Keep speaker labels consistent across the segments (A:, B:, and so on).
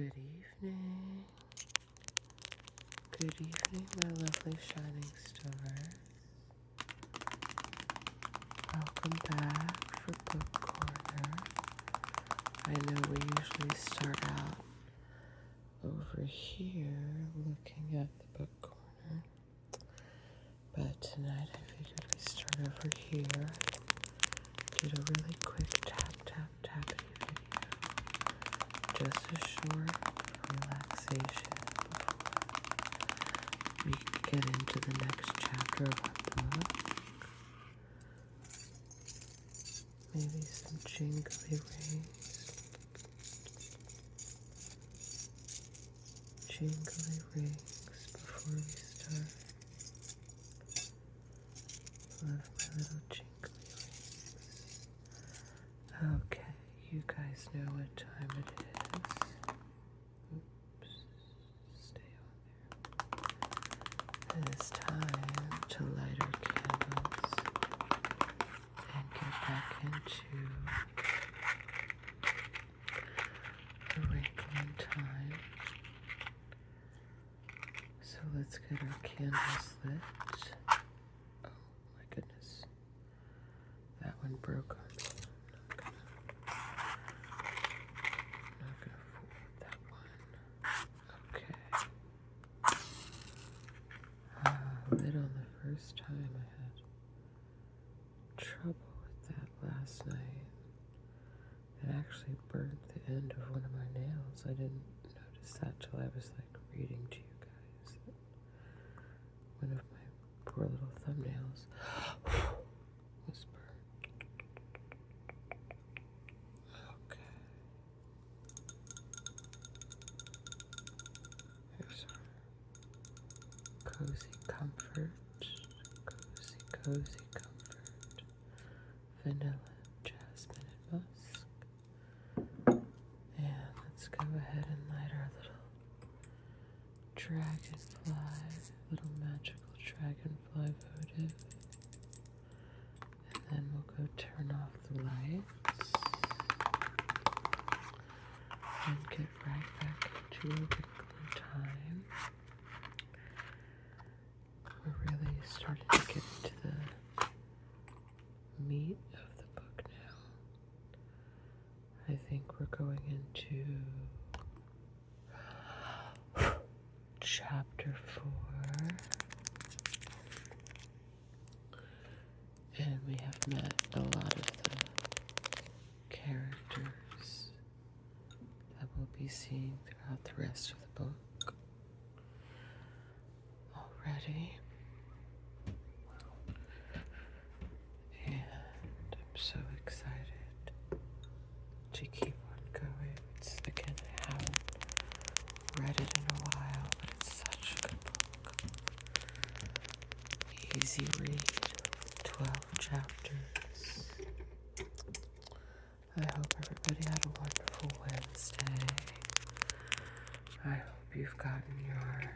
A: Good evening. Good evening, my lovely shining stars. Welcome back for Book Corner. I know we usually start out over here looking at the book corner, but tonight I figured we start over here. Did a really quick tappity video. Just a short relaxation before we get into the next chapter of our book. Maybe some jingly rings. Jingly rings before we start. Love my little jingly rings. Okay, you guys know what time it is. Oops, stay on there. It is time to light our candles and get back into the Wrinkle in time. So let's get our candles lit. Oh my goodness. That one broke on me. I'm not gonna fool with that one. Okay. Lit on the first time. I had trouble with that last night. It actually burnt the end of one of my nails. I didn't notice that till I was like reading to you guys. One of my poor little thumbnails was burned. Okay. Here's our cozy comfort. Cozy comfort. Vanilla, jasmine, and musk. And let's go ahead and light our little dragonfly, little magical dragonfly votive. And then we'll go turn off the lights and get right back into a Wrinkle time. We're really starting to get into the meat of the book now. I think we're going into chapter 4. And we have met a lot of the characters that we'll be seeing throughout the rest of the book already. And I'm so excited to keep on going. Again, I haven't read it in a while, but it's such a good book. Easy read, 12 chapters. I hope everybody had a wonderful Wednesday. I hope you've gotten your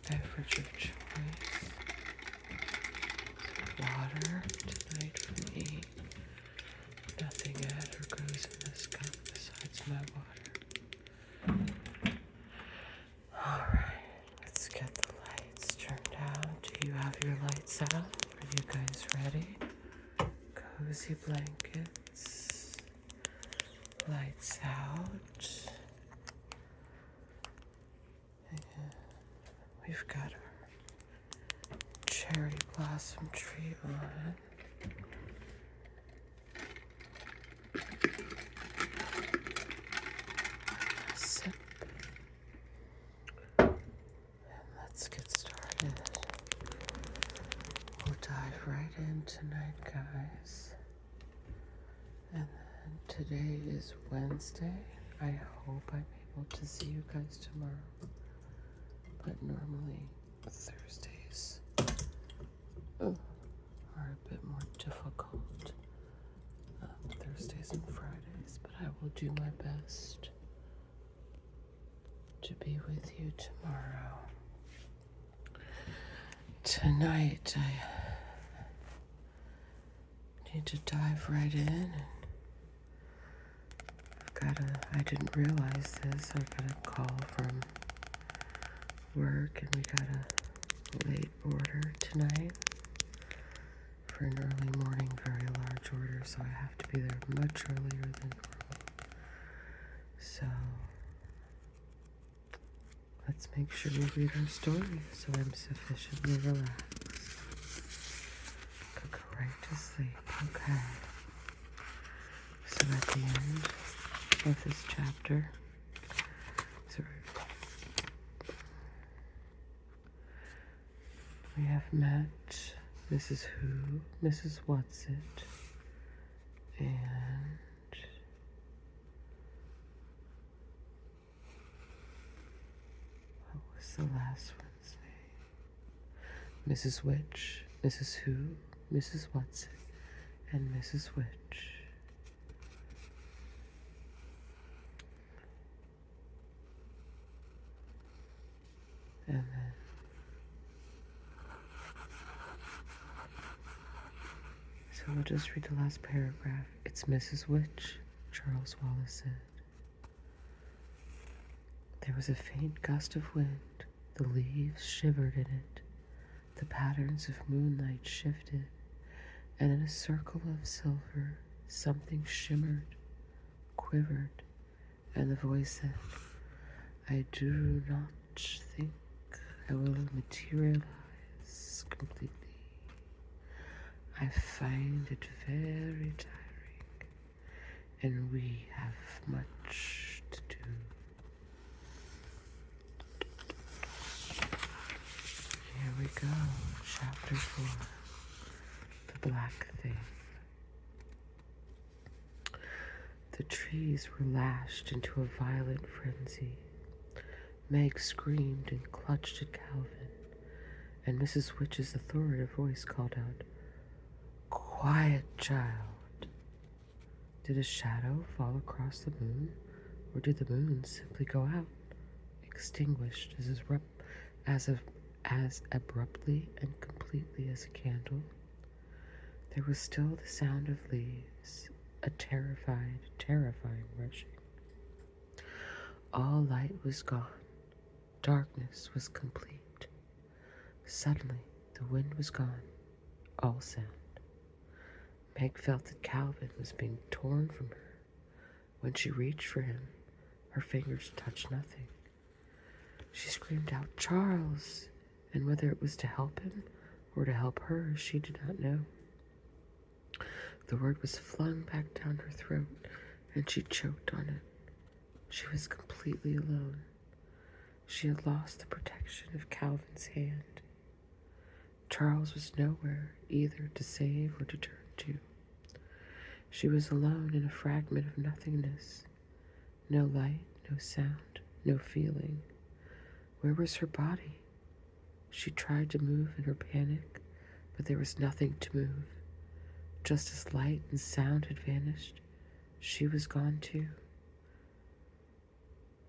A: beverage of choice. Water tonight for me. Nothing ever goes in this cup besides my water. Alright, let's get the lights turned down. Do you have your lights out? Are you guys ready? Cozy blankets. Lights out. And we've got our cherry blossom tree on. Sip. And let's get started. We'll dive right in tonight, guys. And then today is Wednesday. I hope I'm able to see you guys tomorrow. But normally Thursdays are a bit more difficult. Thursdays and Fridays, but I will do my best to be with you tomorrow. Tonight I need to dive right in. I've I didn't realize this. I got a call from work and we got a late order tonight for an early morning, very large order, so I have to be there much earlier than normal. So let's make sure we read our story so I'm sufficiently relaxed. Could go right to sleep. Okay. So at the end of this chapter, we have met Mrs. Who, Mrs. Whatsit, and what was the last one's name? Mrs. Witch, Mrs. Who, Mrs. Whatsit, and Mrs. Witch. And then so we'll just read the last paragraph. It's Mrs. Witch, Charles Wallace said. There was a faint gust of wind. The leaves shivered in it. The patterns of moonlight shifted, and in a circle of silver, something shimmered, quivered, and the voice said, I do not think I will materialize completely. I find it very tiring, and we have much to do. Here we go, chapter 4, The Black Thing. The trees were lashed into a violent frenzy. Meg screamed and clutched at Calvin, and Mrs. Witch's authoritative voice called out, Quiet, child. Did a shadow fall across the moon, or did the moon simply go out, extinguished as abruptly and completely as a candle? There was still the sound of leaves, a terrifying rushing. All light was gone. Darkness was complete. Suddenly, the wind was gone. All sound. Meg felt that Calvin was being torn from her. When she reached for him, her fingers touched nothing. She screamed out, Charles! And whether it was to help him or to help her, she did not know. The word was flung back down her throat, and she choked on it. She was completely alone. She had lost the protection of Calvin's hand. Charles was nowhere either to save or to turn to. She was alone in a fragment of nothingness. No light, no sound, no feeling. Where was her body? She tried to move in her panic, but there was nothing to move. Just as light and sound had vanished, she was gone too.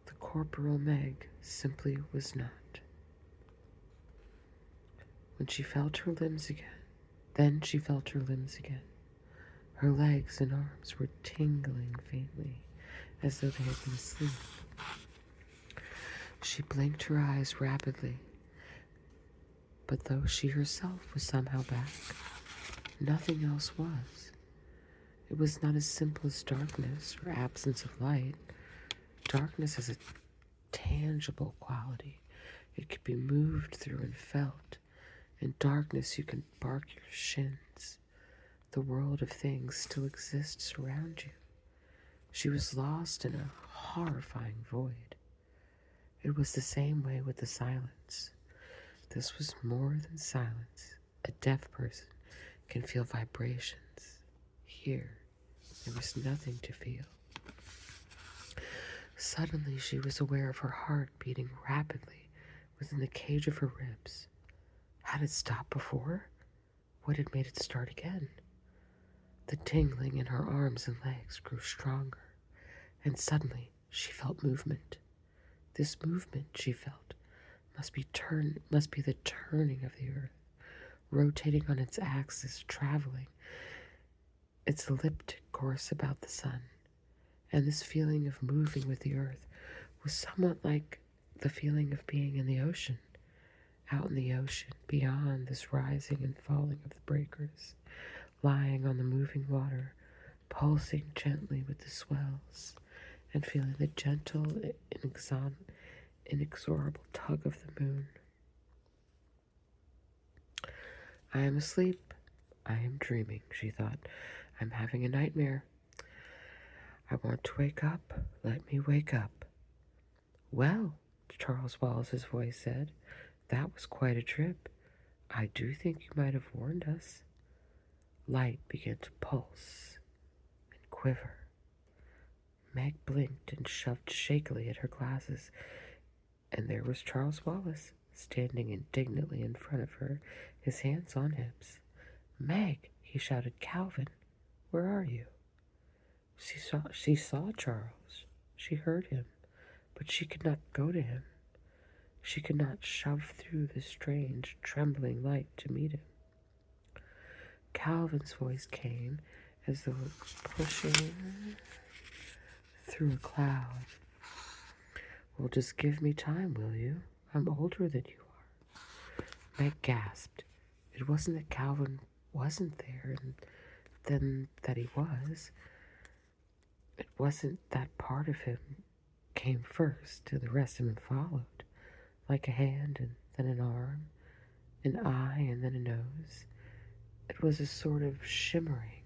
A: The corporal Meg simply was not. When she felt her limbs again, Her legs and arms were tingling faintly, as though they had been asleep. She blinked her eyes rapidly, but though she herself was somehow back, nothing else was. It was not as simple as darkness or absence of light. Darkness has a tangible quality. It could be moved through and felt. In darkness you can bark your shins. The world of things still exists around you. She was lost in a horrifying void. It was the same way with the silence. This was more than silence. A deaf person can feel vibrations. Here, there was nothing to feel. Suddenly, she was aware of her heart beating rapidly within the cage of her ribs. Had it stopped before? What had made it start again? The tingling in her arms and legs grew stronger, and suddenly she felt movement. This movement, she felt, must be the turning of the earth, rotating on its axis, traveling its elliptic course about the sun. and this feeling of moving with the earth was somewhat like the feeling of being in the ocean, out in the ocean, beyond this rising and falling of the breakers, lying on the moving water, pulsing gently with the swells, and feeling the gentle, inexorable tug of the moon. I am asleep. I am dreaming, she thought. I'm having a nightmare. I want to wake up. Let me wake up. Well, Charles Wallace's voice said, that was quite a trip. I do think you might have warned us. Light began to pulse and quiver. Meg blinked and shoved shakily at her glasses, and there was Charles Wallace, standing indignantly in front of her, his hands on hips. Meg, he shouted, Calvin, where are you? She saw Charles. She heard him, but she could not go to him. She could not shove through the strange, trembling light to meet him. Calvin's voice came as though pushing through a cloud. Well, just give me time, will you? I'm older than you are. Meg gasped. It wasn't that Calvin wasn't there and then that he was. It wasn't that part of him came first and the rest of him followed, like a hand and then an arm, an eye and then a nose. It was a sort of shimmering,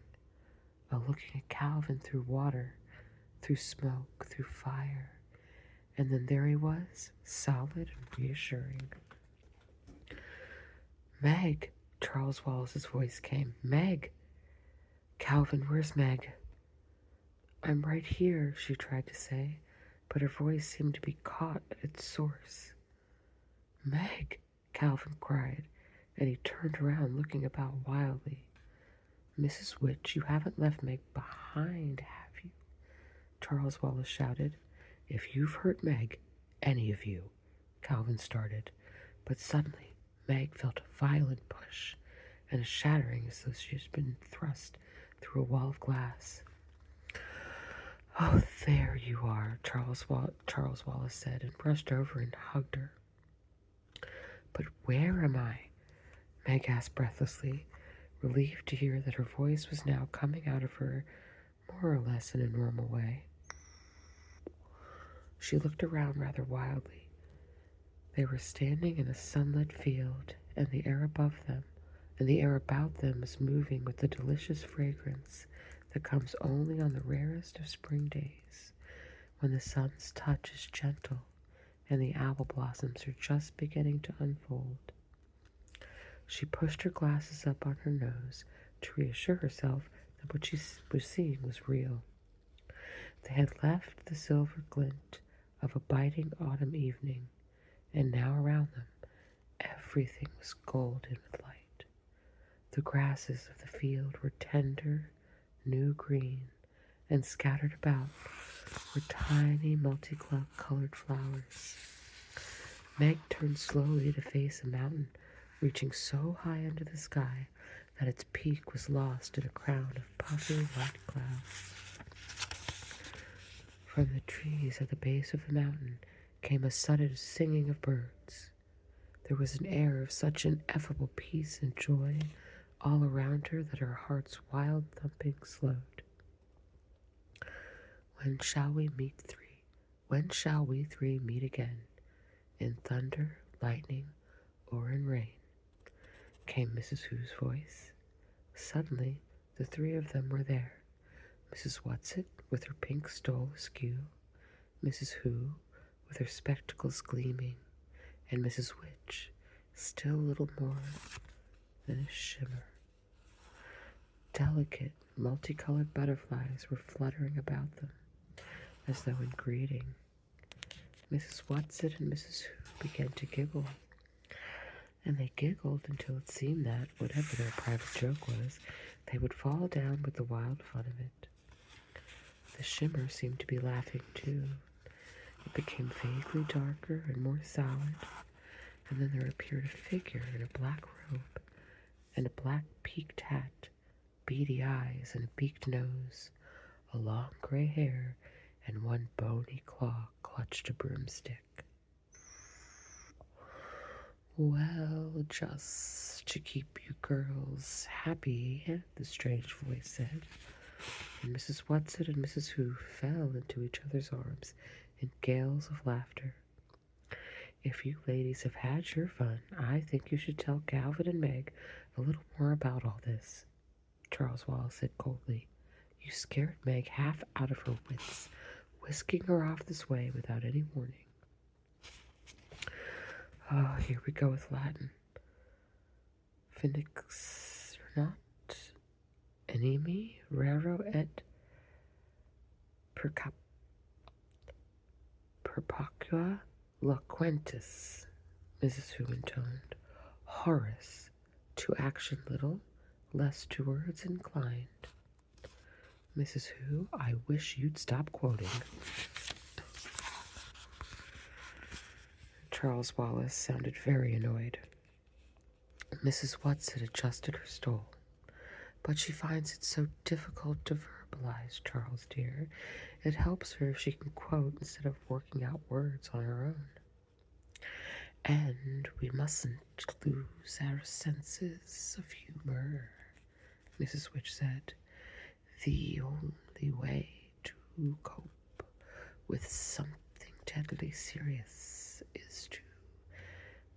A: a looking at Calvin through water, through smoke, through fire, and then there he was, solid and reassuring. Meg, Charles Wallace's voice came. Meg! Calvin, where's Meg? I'm right here, she tried to say, but her voice seemed to be caught at its source. Meg! Calvin cried, and he turned around looking about wildly. Mrs. Witch, you haven't left Meg behind, have you? Charles Wallace shouted. If you've hurt Meg, any of you, Calvin started, but suddenly Meg felt a violent push and a shattering as though she had been thrust through a wall of glass. Oh, there you are, Charles Wallace said, and brushed over and hugged her. But where am I? Meg asked breathlessly, relieved to hear that her voice was now coming out of her more or less in a normal way. She looked around rather wildly. They were standing in a sunlit field, and the air above them and the air about them was moving with the delicious fragrance that comes only on the rarest of spring days, when the sun's touch is gentle and the apple blossoms are just beginning to unfold. She pushed her glasses up on her nose to reassure herself that what she was seeing was real. They had left the silver glint of a biting autumn evening, and now around them everything was golden with light. The grasses of the field were tender, new green, and scattered about were tiny multicolored flowers. Meg turned slowly to face a mountain reaching so high into the sky that its peak was lost in a crown of puffy white clouds. From the trees at the base of the mountain came a sudden singing of birds. There was an air of such ineffable peace and joy all around her that her heart's wild thumping slowed. When shall we three meet again? In thunder, lightning, or in rain? Came Mrs. Who's voice. Suddenly, the three of them were there. Mrs. Whatsit, with her pink stole askew, Mrs. Who, with her spectacles gleaming, and Mrs. Witch, still little more than a shimmer. Delicate, multicolored butterflies were fluttering about them, as though in greeting. Mrs. Whatsit and Mrs. Who began to giggle, and they giggled until it seemed that, whatever their private joke was, they would fall down with the wild fun of it. The shimmer seemed to be laughing too. It became vaguely darker and more solid, and then there appeared a figure in a black robe and a black peaked hat, beady eyes and a beaked nose, a long gray hair, and one bony claw clutched a broomstick. "Well, just to keep you girls happy," the strange voice said, and Mrs. Whatsit and Mrs. Who fell into each other's arms in gales of laughter. "If you ladies have had your fun, I think you should tell Calvin and Meg a little more about all this," Charles Wallace said coldly. "You scared Meg half out of her wits, whisking her off this way without any warning." Oh, here we go with Latin. Finixernat animi raro et perpacua loquentis, Mrs. Who intoned. "Horace, to action little, less to words inclined." "Mrs. Who, I wish you'd stop quoting." Charles Wallace sounded very annoyed. Mrs. Whatsit adjusted her stole. "But she finds it so difficult to verbalize, Charles dear. It helps her if she can quote instead of working out words on her own. And we mustn't lose our senses of humor," Mrs. Witch said. "The only way to cope with something deadly serious is to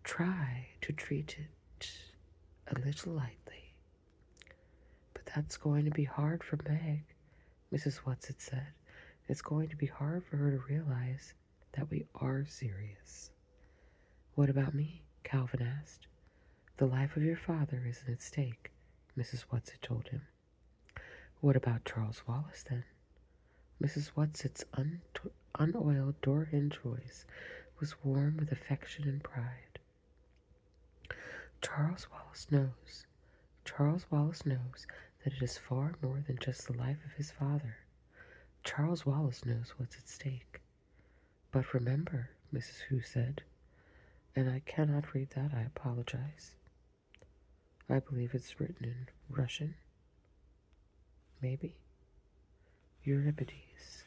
A: try to treat it a little lightly." "But that's going to be hard for Meg," Mrs. Whatsit said. "It's going to be hard for her to realize that we are serious." "What about me?" Calvin asked. "The life of your father isn't at stake," Mrs. Whatsit told him. "What about Charles Wallace, then?" Mrs. Whatsit's unoiled door-hinge voice was warm with affection and pride. Charles Wallace knows that it is far more than just the life of his father. Charles Wallace knows what's at stake." "But remember," Mrs. Who said, and I cannot read that, I apologize. I believe it's written in Russian. Maybe. "Euripides.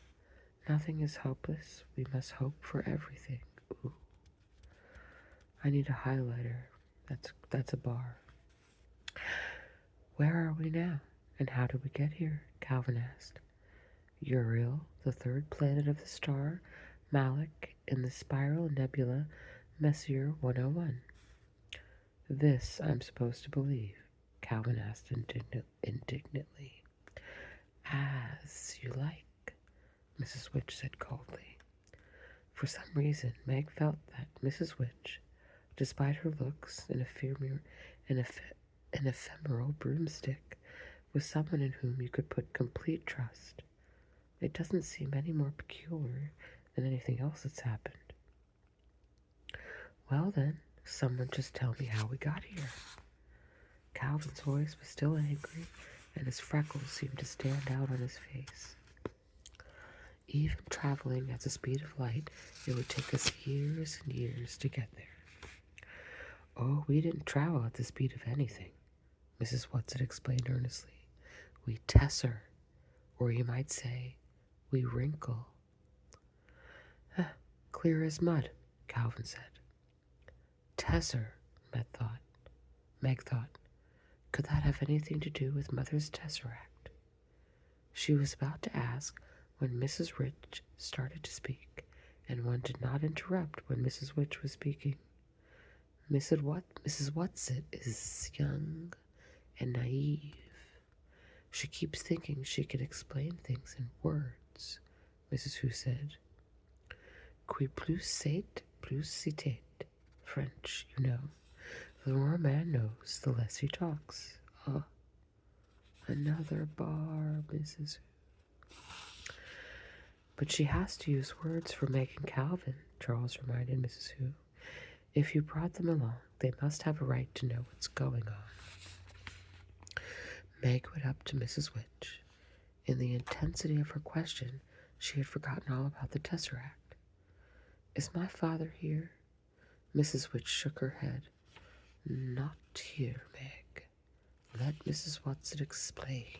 A: Nothing is hopeless. We must hope for everything." Ooh. I need a highlighter. That's a bar. "Where are we now, and how did we get here?" Calvin asked. "Uriel, the third planet of the star Malik in the spiral nebula Messier 101. "This I'm supposed to believe?" Calvin asked indignantly. "As you like," Mrs. Witch said coldly. For some reason, Meg felt that Mrs. Witch, despite her looks and an ephemeral broomstick, was someone in whom you could put complete trust. It doesn't seem any more peculiar than anything else that's happened. "Well then, someone just tell me how we got here." Calvin's voice was still angry, and his freckles seemed to stand out on his face. "Even traveling at the speed of light, it would take us years and years to get there." "Oh, we didn't travel at the speed of anything," Mrs. Whatsit explained earnestly. "We tesser, or you might say, we wrinkle." "Clear as mud," Calvin said. Tesser, Meg thought. Could that have anything to do with Mother's tesseract? She was about to ask when Mrs. Witch started to speak, and one did not interrupt when Mrs. Witch was speaking. Mrs. Whatsit is young and naive. She keeps thinking she can explain things in words, Mrs. Who said. Qui plus sait, plus citet. French, you know. The more a man knows, the less he talks. Oh, another bar, Mrs. Who. But she has to use words for Meg and Calvin, Charles reminded Mrs. Who. If you brought them along, they must have a right to know what's going on. Meg went up to Mrs. Witch. In the intensity of her question, she had forgotten all about the tesseract. Is my father here? Mrs. Witch shook her head. Not here, Meg. Let Mrs. Whatsit explain.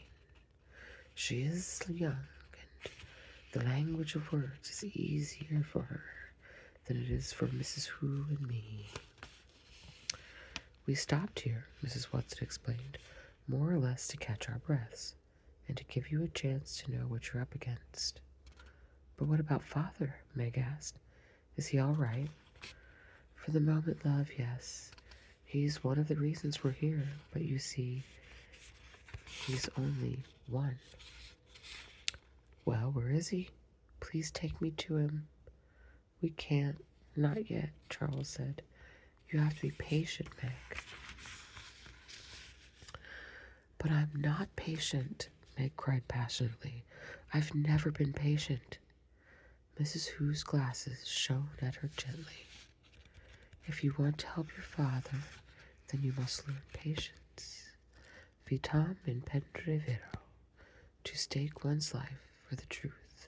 A: She is young and The language of words is easier for her than it is for Mrs. Who and me. We stopped here, Mrs. Watson explained, more or less to catch our breaths, and to give you a chance to know what you're up against. But what about Father? Meg asked. Is he all right? For the moment, love, yes. He's one of the reasons we're here, but you see, he's only one. Well, where is he? Please take me to him. We can't. Not yet, Charles said. You have to be patient, Meg. But I'm not patient, Meg cried passionately. I've never been patient. Mrs. Who's glasses shone at her gently. If you want to help your father, then you must learn patience. Vitam impendre vero. To stake one's life for the truth.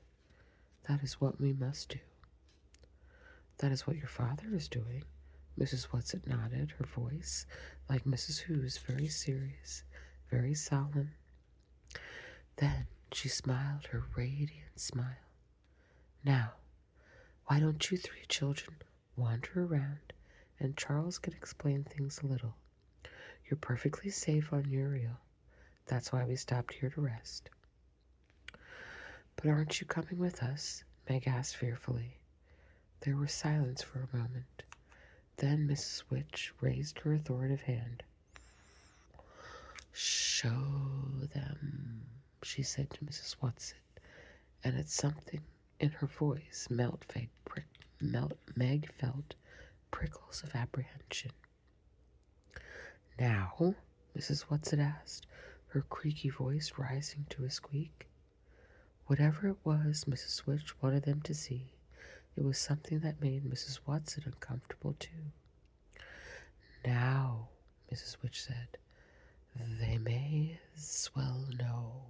A: That is what we must do. That is what your father is doing. Mrs. Whatsit nodded, her voice, like Mrs. Who's, very serious, very solemn. Then she smiled her radiant smile. Now, why don't you three children wander around, and Charles can explain things a little. You're perfectly safe on Uriel. That's why we stopped here to rest. But aren't you coming with us? Meg asked fearfully. There was silence for a moment. Then Mrs. Witch raised her authoritative hand. Show them, she said to Mrs. Watson, and at something in her voice Meg felt prickles of apprehension. Now, Mrs. Watson asked, her creaky voice rising to a squeak. Whatever it was Mrs. Witch wanted them to see, it was something that made Mrs. Watson uncomfortable too. Now, Mrs. Witch said, they may as well know.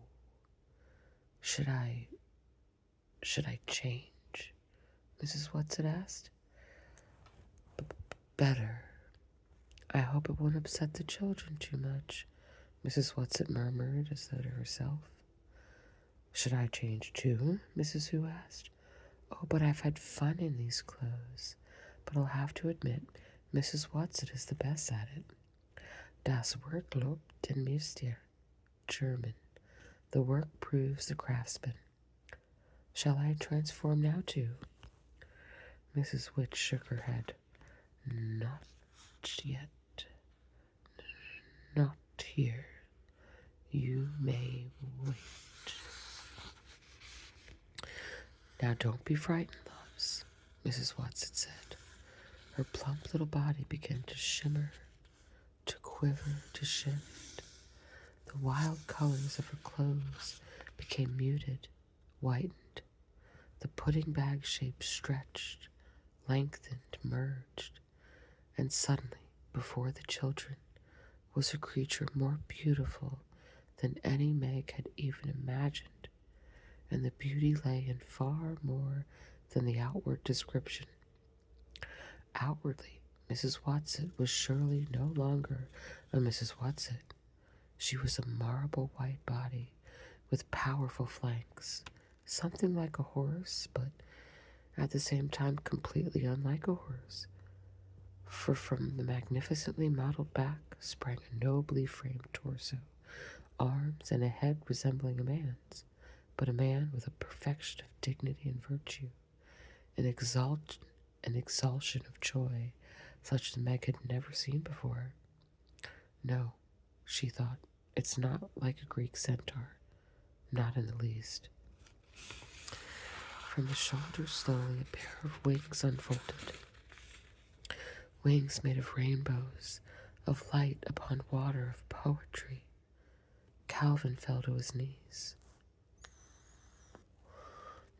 A: Should I change? Mrs. Watson asked. Better. I hope it won't upset the children too much, Mrs. Watson murmured as though to herself. Should I change too? Mrs. Who asked. Oh, but I've had fun in these clothes. But I'll have to admit, Mrs. Watson is the best at it. Das Werk lobt den Meister. German. The work proves the craftsman. Shall I transform now too? Mrs. Witch shook her head. Not yet. Not here. You may wait. Now don't be frightened, loves, Mrs. Watson said. Her plump little body began to shimmer, to quiver, to shift. The wild colors of her clothes became muted, whitened. The pudding bag shape stretched, lengthened, merged, and suddenly, before the children, was a creature more beautiful than any Meg had even imagined. And the beauty lay in far more than the outward description. Outwardly, Mrs. Watson was surely no longer a Mrs. Watson. She was a marble white body with powerful flanks, something like a horse, but at the same time completely unlike a horse. For from the magnificently modeled back sprang a nobly framed torso, arms, and a head resembling a man's, but a man with a perfection of dignity and virtue, an exaltation of joy such as Meg had never seen before. No, she thought, it's not like a Greek centaur, not in the least. From the shoulders slowly a pair of wings unfolded, wings made of rainbows, of light upon water, of poetry. Calvin fell to his knees.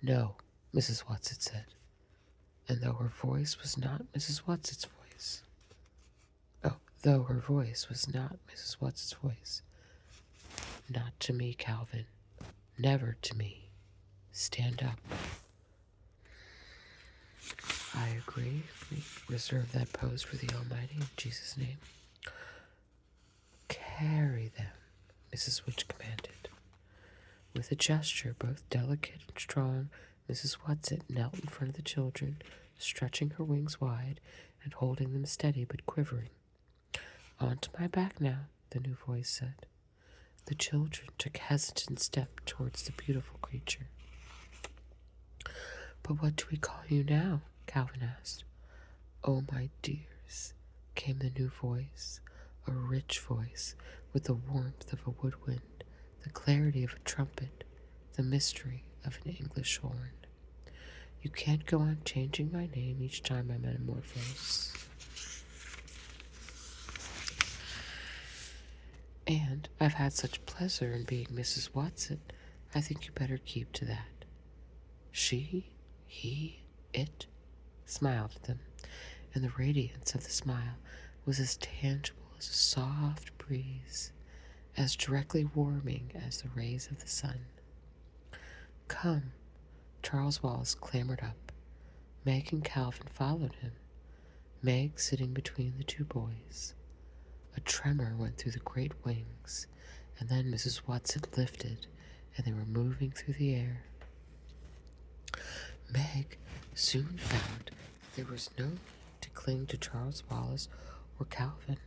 A: No, Mrs. Watson said, and though her voice was not Mrs. Watson's voice. Though her voice was not Mrs. Watson's voice. Not to me, Calvin. Never to me. Stand up. I agree. We reserve that pose for the Almighty in Jesus' name. Carry them, Mrs. Witch commanded. With a gesture both delicate and strong, Mrs. Watson knelt in front of the children, stretching her wings wide and holding them steady but quivering. "Onto my back now," the new voice said. The children took a hesitant step towards the beautiful creature. "But what do we call you now?" Calvin asked. "Oh, my dears," came the new voice, a rich voice with the warmth of a woodwind, the clarity of a trumpet, the mystery of an English horn. "You can't go on changing my name each time I metamorphose. And I've had such pleasure in being Mrs. Watson, I think you better keep to that." She, he, it smiled at them, and the radiance of the smile was as tangible as a soft breeze, as directly warming as the rays of the sun. "Come," Charles Wallace clambered up. Meg and Calvin followed him, Meg sitting between the two boys. A tremor went through the great wings, and then Mrs. Watson lifted, and they were moving through the air. Meg soon found there was no need to cling to Charles Wallace or Calvin.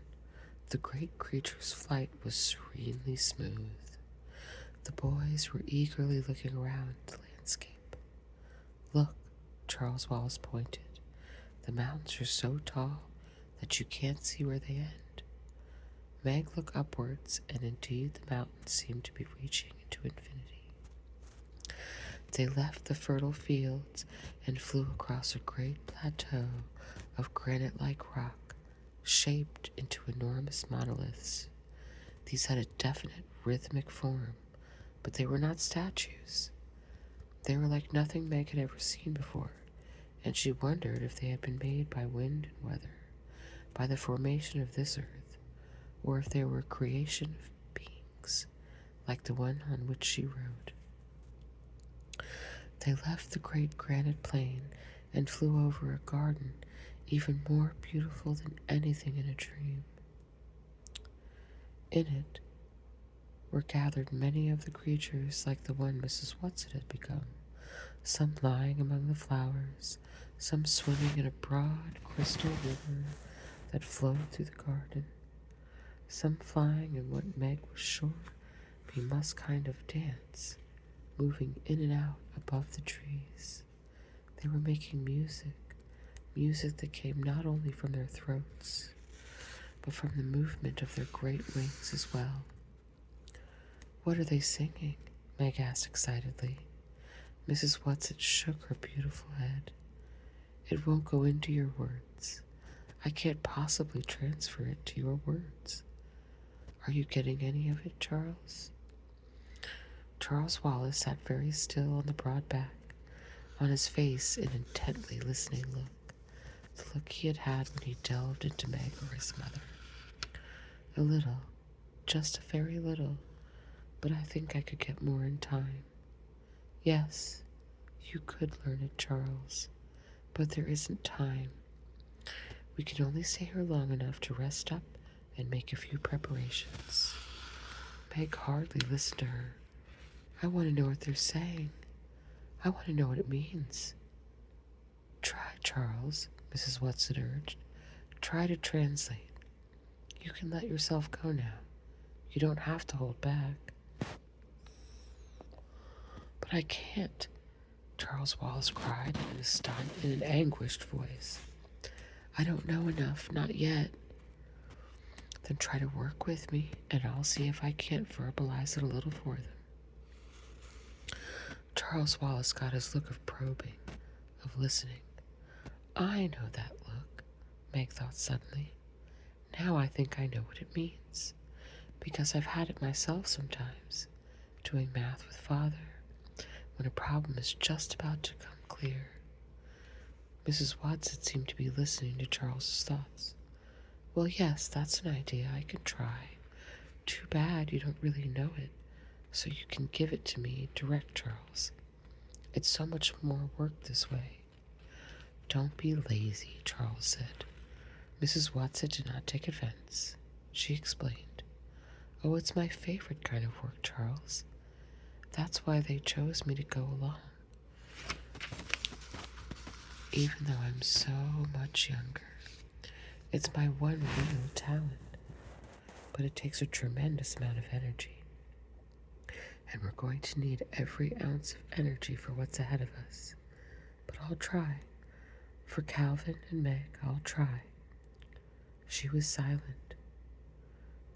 A: The great creature's flight was serenely smooth. The boys were eagerly looking around the landscape. "Look," Charles Wallace pointed. "The mountains are so tall that you can't see where they end." Meg looked upwards, and indeed the mountains seemed to be reaching into infinity. They left the fertile fields and flew across a great plateau of granite-like rock, shaped into enormous monoliths. These had a definite rhythmic form, but they were not statues. They were like nothing Meg had ever seen before, and she wondered if they had been made by wind and weather, by the formation of this earth, or if they were a creation of beings, like the one on which she rode. They left the great granite plain and flew over a garden even more beautiful than anything in a dream. In it were gathered many of the creatures like the one Mrs. Watson had become, some lying among the flowers, some swimming in a broad crystal river that flowed through the garden, some flying in what Meg was sure be must kind of dance, moving in and out above the trees. They were making music that came not only from their throats, but from the movement of their great wings as well. "What are they singing?" Meg asked excitedly. Mrs. Watson shook her beautiful head. "It won't go into your words. I can't possibly transfer it to your words. Are you getting any of it, Charles?" Charles Wallace sat very still on the broad back, on his face an intently listening look, the look he had had when he delved into Meg or his mother. "A little, just a very little, but I think I could get more in time. Yes, you could learn it, Charles, but there isn't time. We can only stay here long enough to rest up and make a few preparations." Meg hardly listened to her. "I want to know what they're saying. I want to know what it means." "Try, Charles," Mrs. Watson urged. "Try to translate. You can let yourself go now. You don't have to hold back." "But I can't," Charles Wallace cried in an anguished voice. "I don't know enough, not yet." "Then try to work with me, and I'll see if I can't verbalize it a little for them." Charles Wallace got his look of probing, of listening. "I know that look," Meg thought suddenly. "Now I think I know what it means, because I've had it myself sometimes, doing math with Father, when a problem is just about to come clear." Mrs. Watson seemed to be listening to Charles's thoughts. "Well, yes, that's an idea I can try. Too bad you don't really know it, so you can give it to me direct, Charles. It's so much more work this way." "Don't be lazy," Charles said. Mrs. Watson did not take offense. She explained. "Oh, it's my favorite kind of work, Charles. That's why they chose me to go along, even though I'm so much younger. It's my one real talent, but it takes a tremendous amount of energy. And we're going to need every ounce of energy for what's ahead of us. But I'll try. For Calvin and Meg, I'll try. She was silent.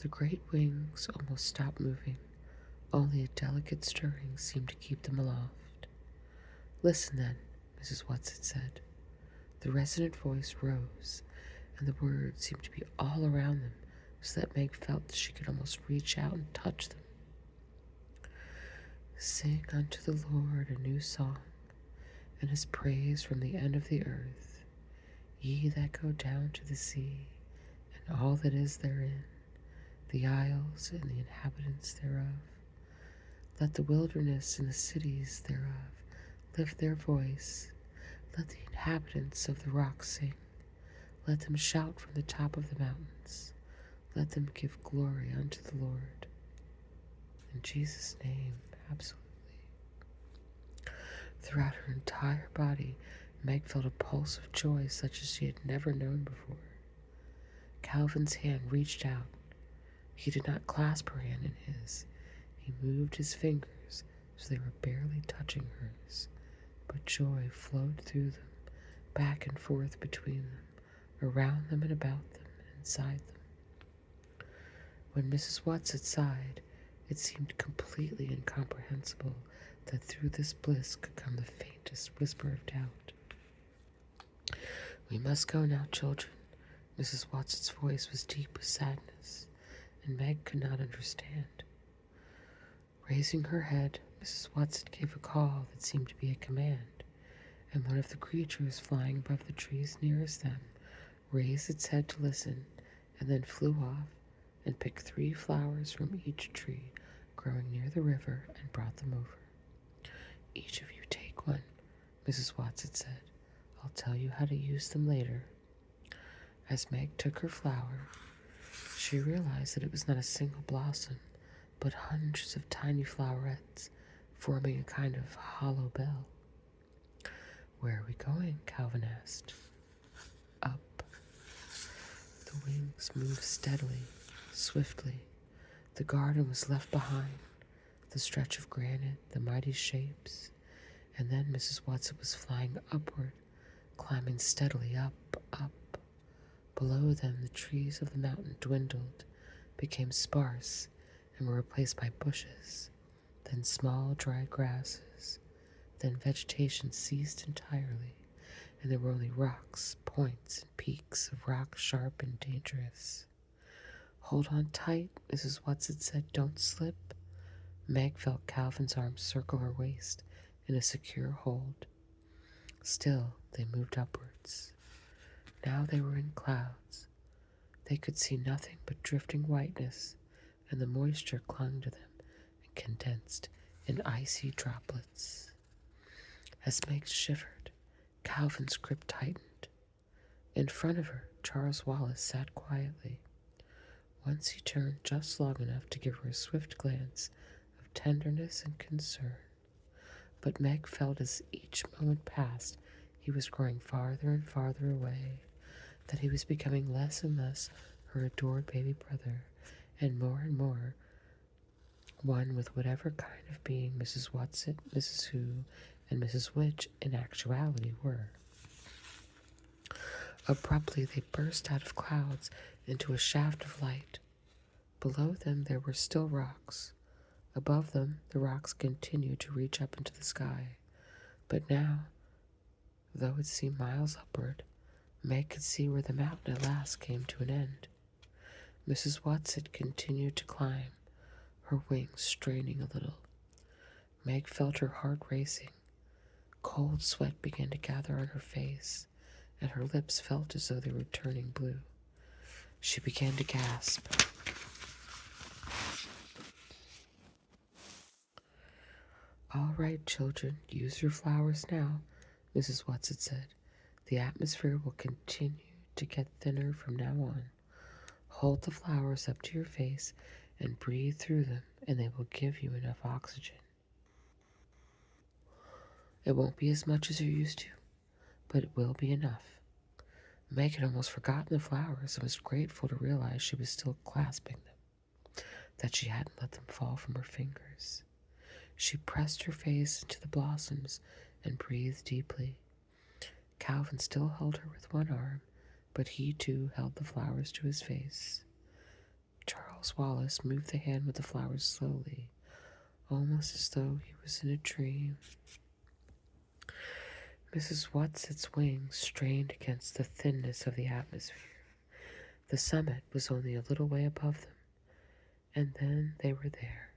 A: The great wings almost stopped moving. Only a delicate stirring seemed to keep them aloft. Listen then, Mrs. Watson said. The resonant voice rose, and the words seemed to be all around them, so that Meg felt that she could almost reach out and touch them. Sing unto the Lord a new song, and his praise from the end of the earth. Ye that go down to the sea, and all that is therein, the isles and the inhabitants thereof. Let the wilderness and the cities thereof lift their voice. Let the inhabitants of the rocks sing. Let them shout from the top of the mountains. Let them give glory unto the Lord. In Jesus' name, absolutely. Throughout her entire body, Meg felt a pulse of joy such as she had never known before. Calvin's hand reached out. He did not clasp her hand in his. He moved his fingers so they were barely touching hers, but joy flowed through them, back and forth between them, around them and about them, and inside them. When Mrs. Watson sighed, it seemed completely incomprehensible that through this bliss could come the faintest whisper of doubt. We must go now, children. Mrs. Watson's voice was deep with sadness, and Meg could not understand. Raising her head, Mrs. Watson gave a call that seemed to be a command, and one of the creatures flying above the trees nearest them raised its head to listen, and then flew off and picked 3 flowers from each tree growing near the river and brought them over. Each of you take one, Mrs. Watson said. I'll tell you how to use them later. As Meg took her flower, she realized that it was not a single blossom, but hundreds of tiny flowerets, forming a kind of hollow bell. Where are we going? Calvin asked. Up. The wings moved steadily, swiftly. The garden was left behind, the stretch of granite, the mighty shapes, and then Mrs. Watson was flying upward, climbing steadily up, up. Below them, the trees of the mountain dwindled, became sparse, and were replaced by bushes, then small dry grasses. Then vegetation ceased entirely, and there were only rocks, points, and peaks of rock sharp and dangerous. Hold on tight, Mrs. Watson said. Don't slip. Meg felt Calvin's arms circle her waist in a secure hold. Still, they moved upwards. Now they were in clouds. They could see nothing but drifting whiteness, and the moisture clung to them and condensed in icy droplets. As Meg shivered, Calvin's grip tightened. In front of her, Charles Wallace sat quietly. Once he turned just long enough to give her a swift glance of tenderness and concern. But Meg felt as each moment passed, he was growing farther and farther away, that he was becoming less and less her adored baby brother, and more one with whatever kind of being Mrs. Watson, Mrs. Who, and Mrs. Witch in actuality were. Abruptly they burst out of clouds into a shaft of light. Below them there were still rocks. Above them the rocks continued to reach up into the sky. But now, though it seemed miles upward, Meg could see where the mountain at last came to an end. Mrs. Watson continued to climb, her wings straining a little. Meg felt her heart racing. Cold sweat began to gather on her face, and her lips felt as though they were turning blue. She began to gasp. All right, children, use your flowers now, Mrs. Watson said. The atmosphere will continue to get thinner from now on. Hold the flowers up to your face and breathe through them, and they will give you enough oxygen. It won't be as much as you're used to, but it will be enough. Meg had almost forgotten the flowers and was grateful to realize she was still clasping them, that she hadn't let them fall from her fingers. She pressed her face into the blossoms and breathed deeply. Calvin still held her with one arm, but he too held the flowers to his face. Charles Wallace moved the hand with the flowers slowly, almost as though he was in a dream. Mrs. Watson's wings strained against the thinness of the atmosphere. The summit was only a little way above them, and then they were there.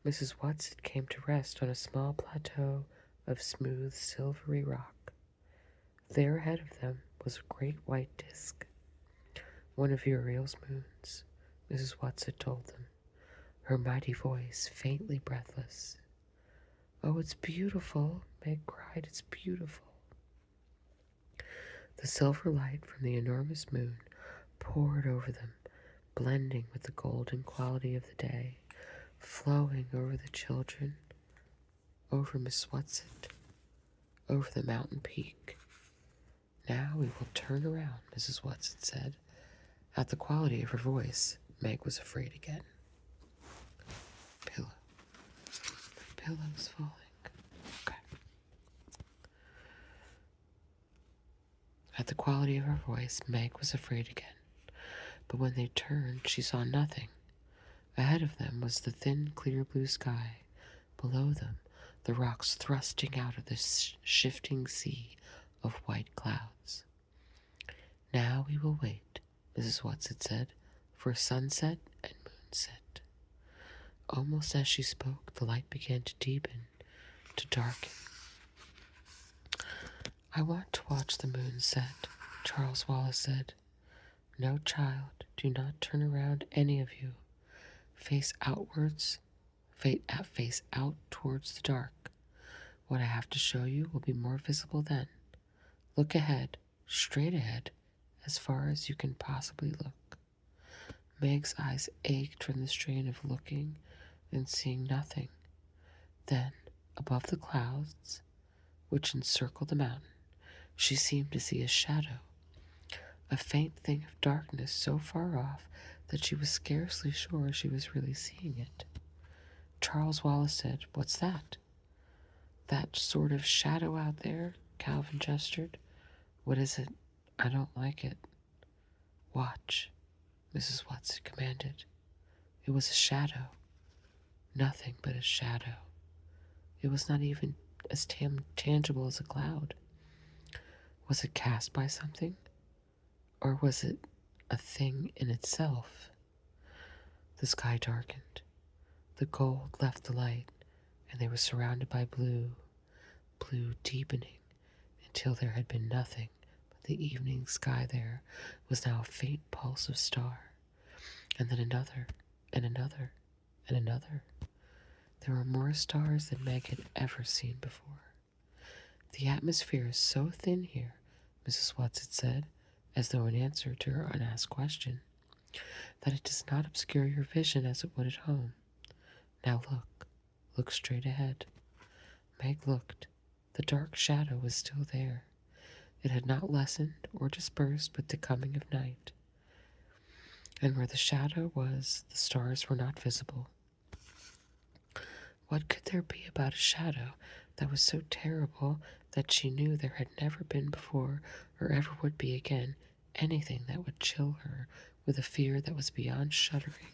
A: Mrs. Watson came to rest on a small plateau of smooth, silvery rock. There ahead of them was a great white disk, one of Uriel's moons, Mrs. Watson told them, her mighty voice faintly breathless. "Oh, it's beautiful," Meg cried. "It's beautiful." The silver light from the enormous moon poured over them, blending with the golden quality of the day, flowing over the children, over Miss Watson, over the mountain peak. "Now we will turn around," Mrs. Watson said. At the quality of her voice, Meg was afraid again. Pillow. The pillow's falling. Okay. At the quality of her voice, Meg was afraid again. But when they turned, she saw nothing. Ahead of them was the thin, clear blue sky. Below them, the rocks thrusting out of the shifting sea of white clouds. "Now we will wait," Mrs. Watson said, "for sunset and moonset." Almost as she spoke, the light began to deepen, to darken. "I want to watch the moon set," Charles Wallace said. "No, child, do not turn around, any of you. Face outwards, face out towards the dark. What I have to show you will be more visible then. Look ahead, straight ahead, as far as you can possibly look." Meg's eyes ached from the strain of looking and seeing nothing. Then, above the clouds, which encircled the mountain, she seemed to see a shadow, a faint thing of darkness so far off that she was scarcely sure she was really seeing it. Charles Wallace said, "What's that?" "That sort of shadow out there," Calvin gestured. "What is it?" "I don't like it." "Watch," Mrs. Watson commanded. It was a shadow. Nothing but a shadow. It was not even as tangible as a cloud. Was it cast by something? Or was it a thing in itself? The sky darkened. The gold left the light, and they were surrounded by blue, blue deepening until there had been nothing but the evening sky. There was now a faint pulse of star, and then another, and another, and another. There were more stars than Meg had ever seen before. "The atmosphere is so thin here," Mrs. Watson said, as though in answer to her unasked question, "that it does not obscure your vision as it would at home. Now look straight ahead." Meg looked. The dark shadow was still there. It had not lessened or dispersed with the coming of night. And where the shadow was, the stars were not visible. What could there be about a shadow that was so terrible that she knew there had never been before or ever would be again anything that would chill her with a fear that was beyond shuddering,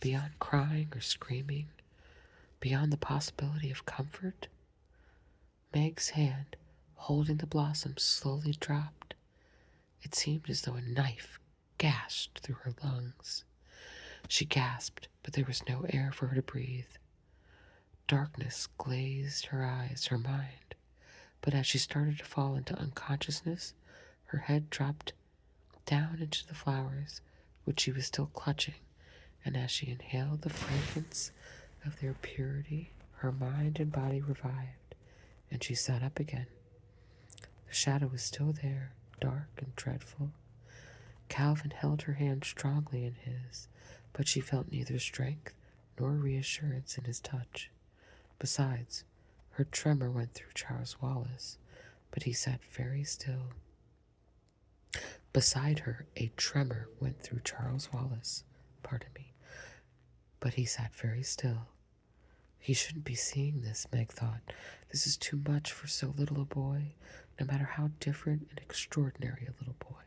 A: beyond crying or screaming, beyond the possibility of comfort? Meg's hand, holding the blossom, slowly dropped. It seemed as though a knife gashed through her lungs. She gasped, but there was no air for her to breathe. Darkness glazed her eyes, her mind. But as she started to fall into unconsciousness, her head dropped down into the flowers, which she was still clutching, and as she inhaled the fragrance of their purity, her mind and body revived, and she sat up again. The shadow was still there, dark and dreadful. Calvin held her hand strongly in his, but she felt neither strength nor reassurance in his touch. Besides, her tremor went through Charles Wallace, but he sat very still. Beside her, a tremor went through Charles Wallace, but he sat very still. He shouldn't be seeing this, Meg thought. This is too much for so little a boy, no matter how different and extraordinary a little boy.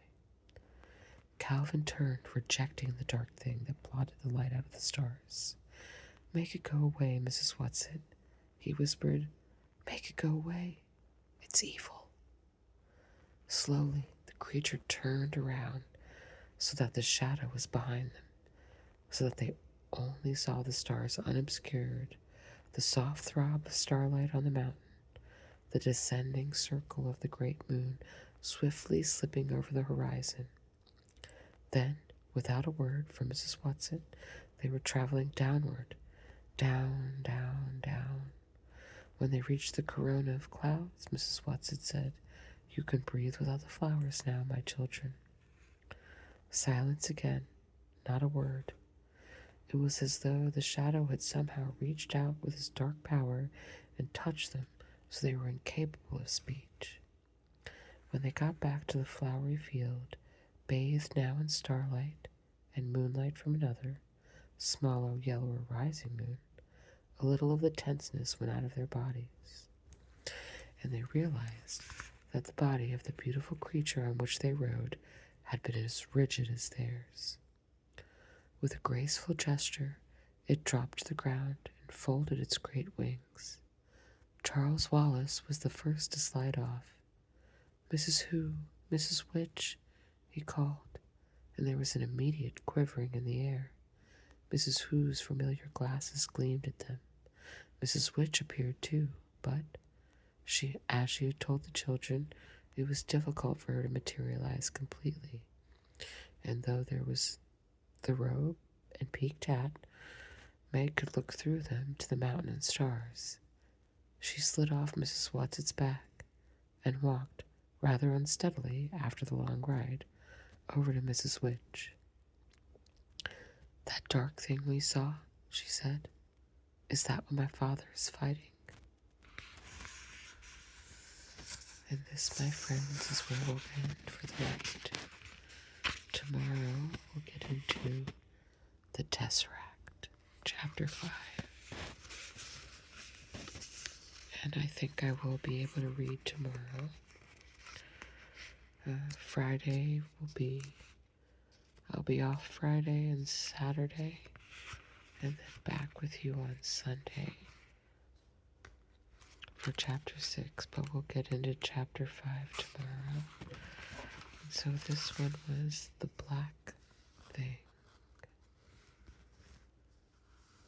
A: Calvin turned, rejecting the dark thing that blotted the light out of the stars. "Make it go away, Mrs. Watson," he whispered. "Make it go away. It's evil." Slowly, the creature turned around so that the shadow was behind them, so that they only saw the stars unobscured, the soft throb of starlight on the mountain, the descending circle of the great moon swiftly slipping over the horizon. Then, without a word from Mrs. Watson, they were traveling downward, down, down, down. When they reached the corona of clouds, Mrs. Watson said, "You can breathe without the flowers now, my children." Silence again, not a word. It was as though the shadow had somehow reached out with his dark power and touched them, so they were incapable of speech. When they got back to the flowery field, bathed now in starlight and moonlight from another, smaller, yellower rising moon, a little of the tenseness went out of their bodies, and they realized that the body of the beautiful creature on which they rode had been as rigid as theirs. With a graceful gesture, it dropped to the ground and folded its great wings. Charles Wallace was the first to slide off. "Mrs. Who? Mrs. Which?" he called, and there was an immediate quivering in the air. Mrs. Who's familiar glasses gleamed at them. Mrs. Which appeared too, but, as she had told the children, it was difficult for her to materialize completely, and though there was the robe and peaked hat, Meg could look through them to the mountain and stars. She slid off Mrs. Watson's back and walked, rather unsteadily after the long ride, over to Mrs. Witch. "That dark thing we saw," she said, "is that what my father is fighting?" And this, my friends, is where we'll end for the night. Tomorrow we'll get into the Tesseract, Chapter 5. And I think I will be able to read tomorrow. Friday I'll be off Friday and Saturday, and then back with you on Sunday for Chapter 6, but we'll get into Chapter 5 tomorrow. And so this one was the black thing.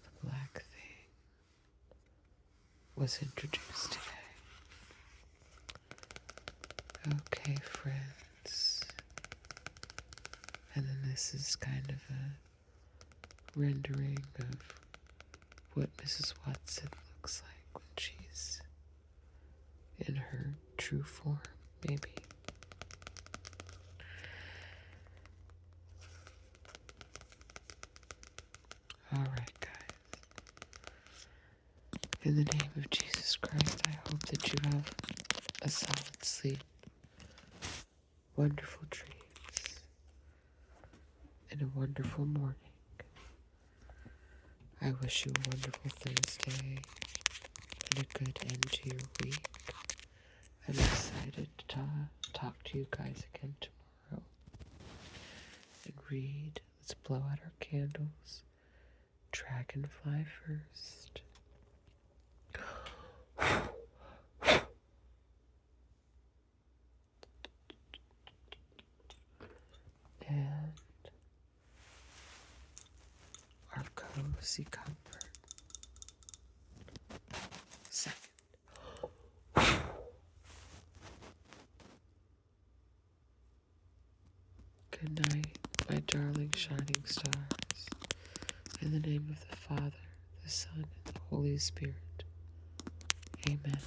A: The black thing was introduced today. Okay, friends. And then this is kind of a rendering of what Mrs. Watson looks like when she's in her true form, maybe. Alright, guys. In the name of Jesus Christ, I hope that you have a solid sleep, wonderful dreams, and a wonderful morning. I wish you a wonderful Thursday and a good end to your week. I'm excited to talk to you guys again tomorrow and read. Let's blow out our candles. Dragonfly first. And our cozy comfort. Second. Good night, my darling shining stars. In the name of the Father, the Son, and the Holy Spirit. Amen.